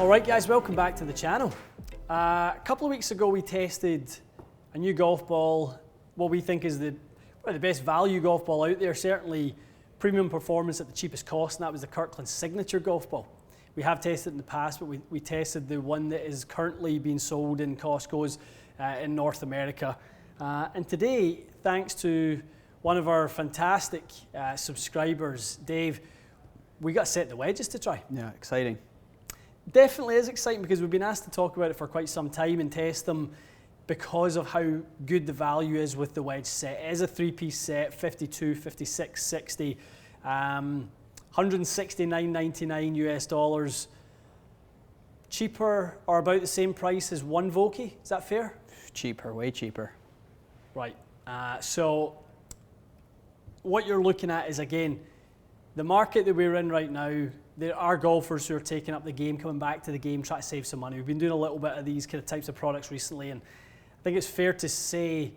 Alright guys, welcome back to the channel. A couple of weeks ago we tested a new golf ball, what we think is the best value golf ball out there, certainly premium performance at the cheapest cost, and that was the Kirkland Signature golf ball. We have tested it in the past, but we tested the one that is currently being sold in Costco's in North America. And today, thanks to one of our fantastic subscribers, Dave, we got a set of the wedges to try. Yeah, exciting. Definitely is exciting because we've been asked to talk about it for quite some time and test them because of how good the value is with the wedge set. It is a three-piece set, 52, 56, 60, $169.99 US dollars. Cheaper or about the same price as one Vokey, is that fair? Cheaper, way cheaper. Right, so what you're looking at is, again, the market that we're in right now. There are golfers who are taking up the game, coming back to the game, trying to save some money. We've been doing a little bit of these kind of types of products recently, and I think it's fair to say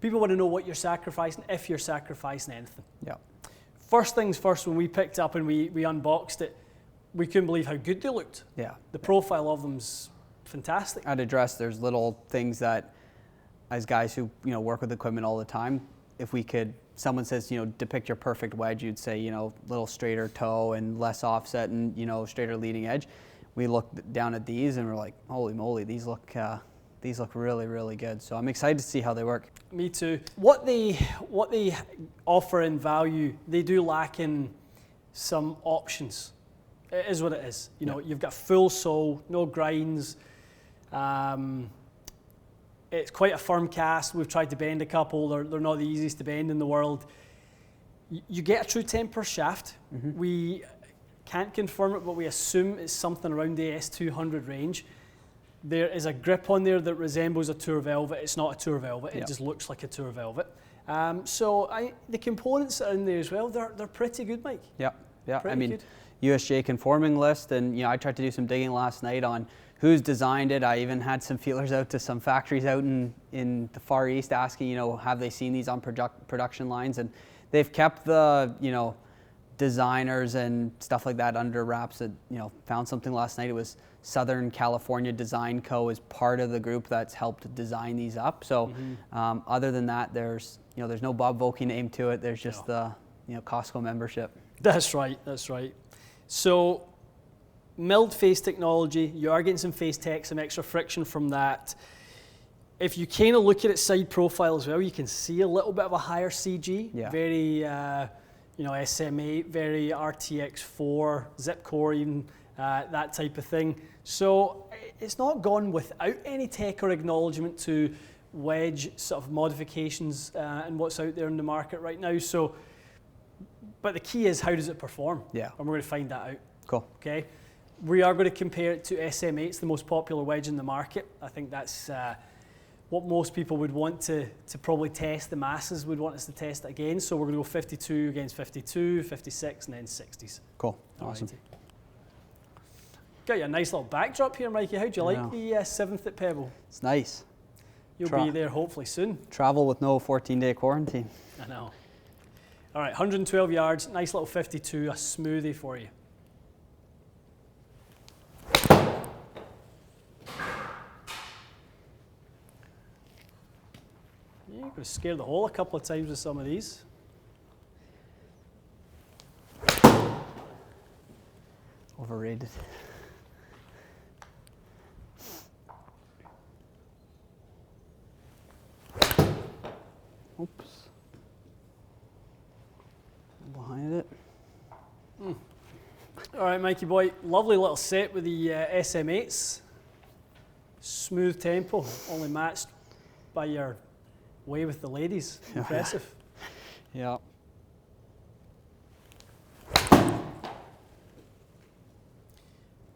people want to know what you're sacrificing, if you're sacrificing anything. Yeah. First things first, when we picked up and we unboxed it, we couldn't believe how good they looked. Yeah. The profile of them's fantastic. I'd address there's little things that, as guys who work with equipment all the time, if we could, someone says, depict your perfect wedge, you'd say, little straighter toe and less offset and, straighter leading edge. We look down at these and we're like, holy moly, these look really, really good. So I'm excited to see how they work. Me too. What they offer in value, they do lack in some options. It is what it is. You've got full sole, no grinds. It's quite a firm cast. We've tried to bend a couple. They're not the easiest to bend in the world. You get a true temper shaft. Mm-hmm. We can't confirm it, but we assume it's something around the S200 range. There is a grip on there that resembles a Tour Velvet. It's not a Tour Velvet. It just looks like a Tour Velvet. So the components that are in there as well, they're pretty good, Mike. Yeah. Pretty good. USGA conforming list, and I tried to do some digging last night on who's designed it. I even had some feelers out to some factories out in the Far East asking, have they seen these on production lines? And they've kept the, designers and stuff like that under wraps. That, found something last night. It was Southern California Design Co. is part of the group that's helped design these up. So other than that, there's no Bob Vokey name to it. There's just the Costco membership. That's right. So milled face technology, you are getting some face tech, some extra friction from that. If you kind of look at its side profile as well, you can see a little bit of a higher CG. Yeah. Very, SM8, very RTX4, zip core even, that type of thing. So it's not gone without any tech or acknowledgement to wedge sort of modifications and what's out there in the market right now. So, but the key is, how does it perform? Yeah. And we're going to find that out. Cool. Okay. We are going to compare it to SM8. It's the most popular wedge in the market. I think that's what most people would want to probably test. The masses would want us to test it again. So we're going to go 52 against 52, 56, and then 60s. Cool. Awesome. Alrighty. Got you a nice little backdrop here, Mikey. How do you like the 7th at Pebble? It's nice. You'll be there hopefully soon. Travel with no 14-day quarantine. I know. All right, 112 yards, nice little 52, a smoothie for you. You're going to scare the hole a couple of times with some of these. Overrated. Oops. Behind it. All right, Mikey boy, lovely little set with the SM8s. Smooth tempo, only matched by your way with the ladies. Impressive. Yeah.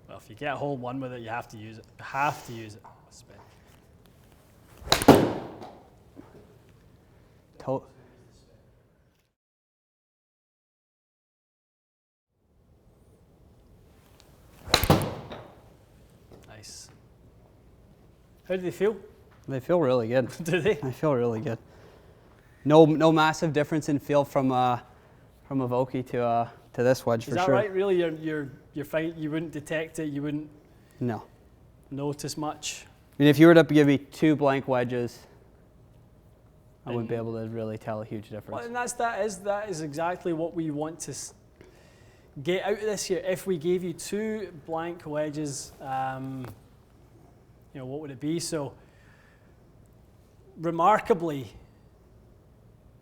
Well, if you get hole one with it, you have to use it. You have to use it. Nice. How do they feel? They feel really good. Do they? I feel really good. No massive difference in feel from a Vokey to this wedge for sure. Is that right? Really, you're fine. You wouldn't detect it. You wouldn't. No. notice much. I mean, if you were to give me 2 blank wedges, I wouldn't be able to really tell a huge difference. Well, and that is exactly what we want to get out of this here. If we gave you 2 blank wedges, what would it be? So, remarkably,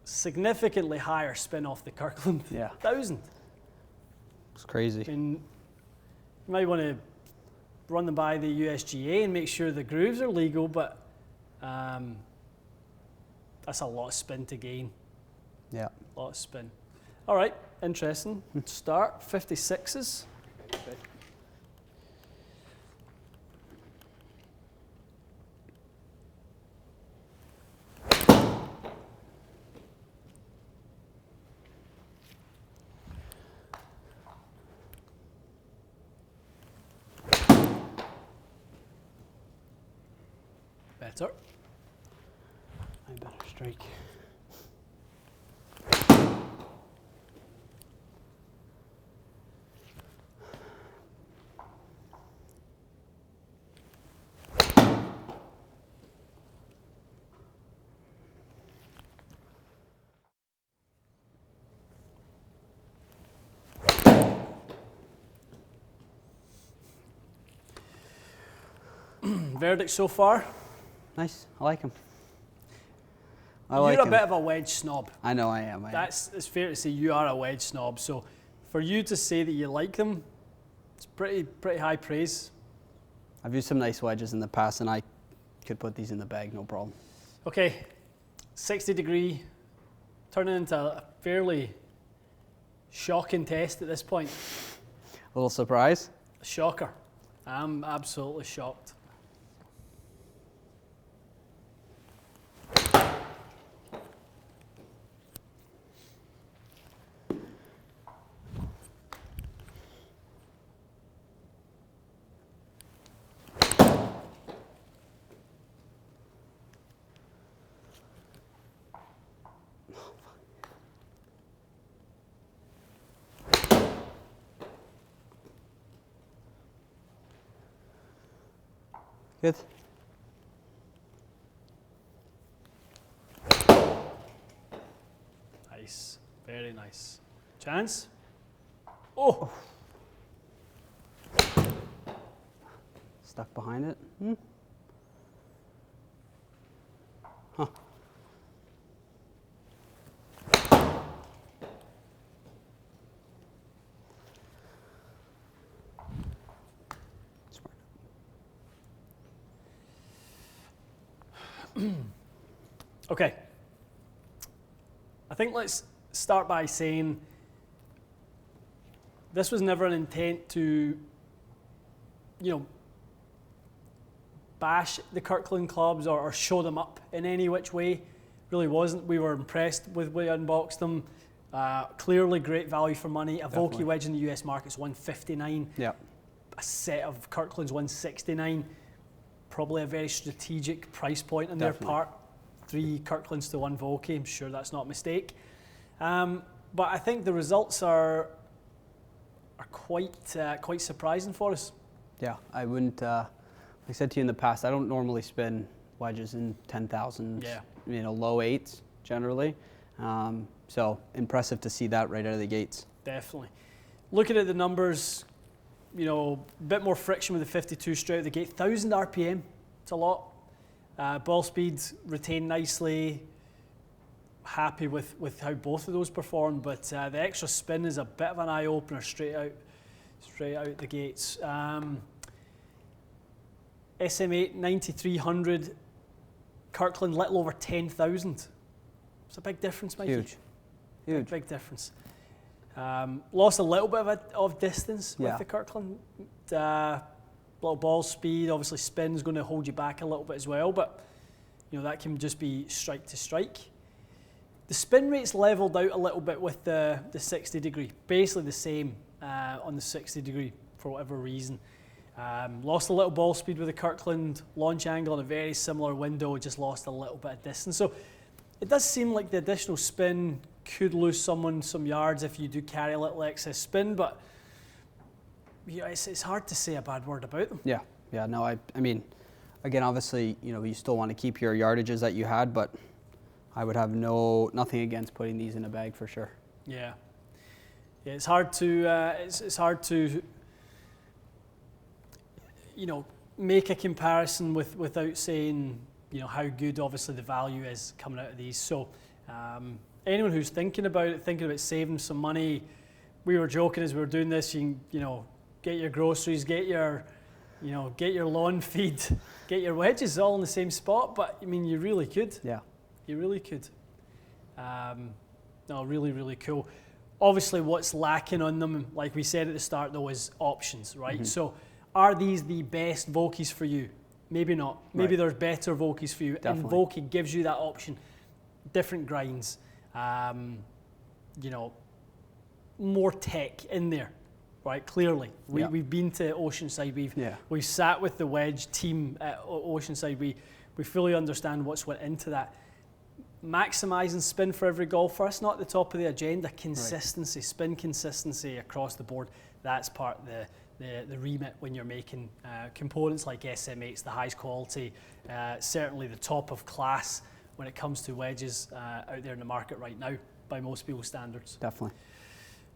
significantly higher spin off the Kirkland 1000. It's crazy. I mean, you might want to run them by the USGA and make sure the grooves are legal, but that's a lot of spin to gain. Yeah. A lot of spin. All right, interesting. Start 56s. Okay. Better. I better strike. Verdict so far? Nice. I like him. You're a bit of a wedge snob. I know I am. It's fair to say you are a wedge snob. So for you to say that you like them, it's pretty high praise. I've used some nice wedges in the past, and I could put these in the bag, no problem. Okay, 60 degree, turning into a fairly shocking test at this point. A little surprise? A shocker. I'm absolutely shocked. Good. Nice, very nice. Chance? Oh! Stuck behind it. Huh. Okay. I think let's start by saying this was never an intent to, bash the Kirkland clubs or show them up in any which way. Really wasn't. We were impressed with we unboxed them. Clearly great value for money. A Vokey wedge in the US market is $159. Yeah. A set of Kirkland's $169. Probably a very strategic price point on their part. 3 Kirklands to 1 Vokey. I'm sure that's not a mistake. But I think the results are quite surprising for us. Yeah, I wouldn't. Like I said to you in the past, I don't normally spin wedges in 10,000s. Yeah. Low 8s generally. So impressive to see that right out of the gates. Definitely. Looking at the numbers, a bit more friction with the 52 straight out of the gate. 1,000 RPM. It's a lot. Ball speed retained nicely. Happy with how both of those performed, but the extra spin is a bit of an eye opener straight out the gates. SM8 9300, Kirkland little over 10,000. It's a big difference, Mikey. Huge. Big difference. Lost a little bit of distance with the Kirkland. Little ball speed, obviously spin's going to hold you back a little bit as well, but that can just be strike to strike. The spin rate's leveled out a little bit with the 60 degree, basically the same on the 60 degree for whatever reason. Lost a little ball speed with the Kirkland, launch angle in a very similar window, just lost a little bit of distance. So it does seem like the additional spin could lose someone some yards if you do carry a little excess spin, but it's hard to say a bad word about them. Yeah, yeah. No, I mean, again, obviously, you know, you still want to keep your yardages that you had, but I would have nothing against putting these in a bag for sure. Yeah, yeah. It's hard to you know, make a comparison without saying, you know, how good obviously the value is coming out of these. So anyone who's thinking about saving some money, we were joking as we were doing this, you can, you know, get your groceries, get your lawn feed, get your wedges all in the same spot. But I mean, you really could. Yeah. You really could. No, really, really cool. Obviously, what's lacking on them, like we said at the start, though, is options, right? Mm-hmm. So, are these the best Vokeys for you? Maybe not. Maybe there's better Vokeys for you. Definitely. And Vokey gives you that option. Different grinds. You know, more tech in there, right? Clearly, we've been to Oceanside. We've sat with the Wedge team at Oceanside. We fully understand what's went into that. Maximising spin for every golfer, that's not at the top of the agenda. Consistency, spin consistency across the board, that's part of the remit when you're making components like SM8s, the highest quality, certainly the top of class when it comes to wedges out there in the market right now by most people's standards. Definitely.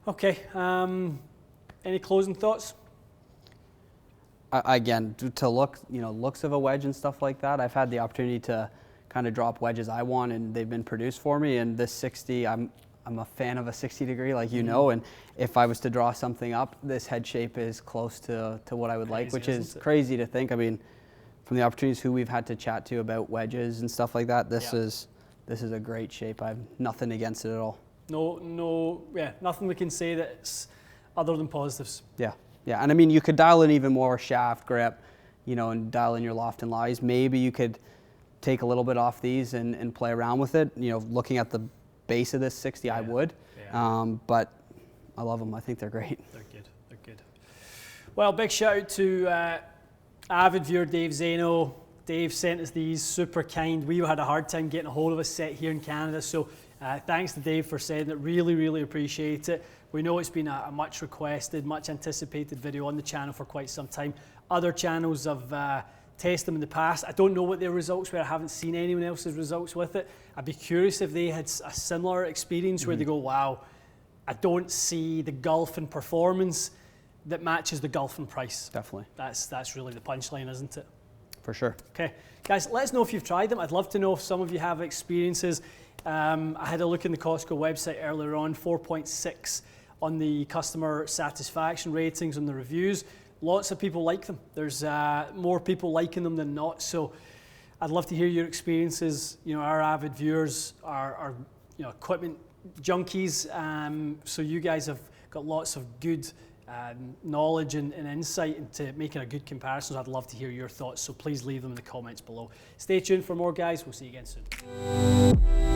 Okay, any closing thoughts? Again, to looks of a wedge and stuff like that, I've had the opportunity to kind of drop wedges I want, and they've been produced for me. And this 60, I'm a fan of a 60 degree, like you know. And if I was to draw something up, this head shape is close to what I would like, which is crazy to think. I mean, from the opportunities who we've had to chat to about wedges and stuff like that, this is a great shape. I have nothing against it at all. Nothing we can say that's other than positives. Yeah, and I mean, you could dial in even more shaft grip, you know, and dial in your loft and lies. Maybe you could take a little bit off these and play around with it. You know, looking at the base of this 60, I would. Yeah. But I love them. I think they're great. They're good. Well, big shout out to avid viewer Dave Zeno. Dave sent us these, super kind. We had a hard time getting a hold of a set here in Canada, so thanks to Dave for sending it. Really, really appreciate it. We know it's been a much requested, much anticipated video on the channel for quite some time. Other channels have tested them in the past. I don't know what their results were. I haven't seen anyone else's results with it. I'd be curious if they had a similar experience where they go, wow, I don't see the golf and performance that matches the golf and price. Definitely. That's really the punchline, isn't it? For sure. Okay, guys, let us know if you've tried them. I'd love to know if some of you have experiences. I had a look in the Costco website earlier on, 4.6 on the customer satisfaction ratings and the reviews. Lots of people like them. There's more people liking them than not. So I'd love to hear your experiences. You know, our avid viewers are equipment junkies. So you guys have got lots of good knowledge and insight into making a good comparison. So I'd love to hear your thoughts. So please leave them in the comments below. Stay tuned for more, guys. We'll see you again soon.